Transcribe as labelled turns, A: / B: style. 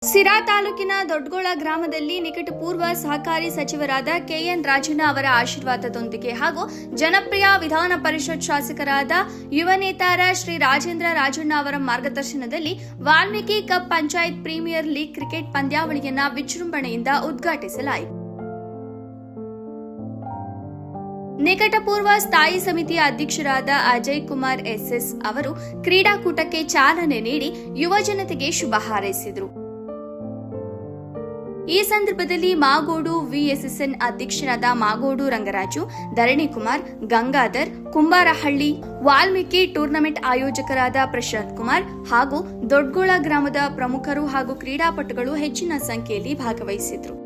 A: ಸಿರಾ ತಾಲೂಕಿನ ದೊಡ್ಡಗೋಳ ಗ್ರಾಮದಲ್ಲಿ ನಿಕಟಪೂರ್ವ ಸಹಕಾರಿ ಸಚಿವರಾದ ಕೆಎನ್ ರಾಜಣ್ಣ ಅವರ ಆಶೀರ್ವಾದದೊಂದಿಗೆ ಹಾಗೂ ಜನಪ್ರಿಯ ವಿಧಾನ ಪರಿಷತ್ ಶಾಸಕರಾದ ಯುವ ನೇತಾರ ಶ್ರೀ ರಾಜೇಂದ್ರ ರಾಜಣ್ಣ ಅವರ ಮಾರ್ಗದರ್ಶನದಲ್ಲಿ Valmiki cup panchayat premier league cricket ಪಂದ್ಯಾವಳಿಯನ್ನು ವಿಜೃಂಭಣೆಯಿಂದ ಉದ್ಘಾಟಿಸಲಾಯಿತು. ನಿಕಟಪೂರ್ವ ಸ್ಥಾಯಿ ಸಮಿತಿಯ ಅಧ್ಯಕ್ಷರಾದ ಅಜಯ್ ಕುಮಾರ್ ಎಸ್ಎಸ್ ಅವರು ಕ್ರೀಡಾಕೂಟಕ್ಕೆ ಚಾಲನೆ ನೀಡಿ ಯುವ ಜನತೆಗೆ ಶುಭ ಹಾರೈಸಿದರು. ಈ ಸಂದರ್ಭದಲ್ಲಿ ಮಾಗೋಡು ವಿಎಸ್ಎಸ್ಎನ್ ಅಧ್ಯಕ್ಷರಾದ ಮಾಗೋಡು ರಂಗರಾಜು, ಧರಣಿ ಕುಮಾರ್, ಗಂಗಾಧರ್, ಕುಂಬಾರಹಳ್ಳಿ, ವಾಲ್ಮೀಕಿ ಟೂರ್ನಮೆಂಟ್ ಆಯೋಜಕರಾದ ಪ್ರಶಾಂತ್ ಕುಮಾರ್ ಹಾಗೂ ದೊಡ್ಡಗೋಳ ಗ್ರಾಮದ ಪ್ರಮುಖರು ಹಾಗೂ ಕ್ರೀಡಾಪಟುಗಳು ಹೆಚ್ಚಿನ ಸಂಖ್ಯೆಯಲ್ಲಿ ಭಾಗವಹಿಸಿದರು.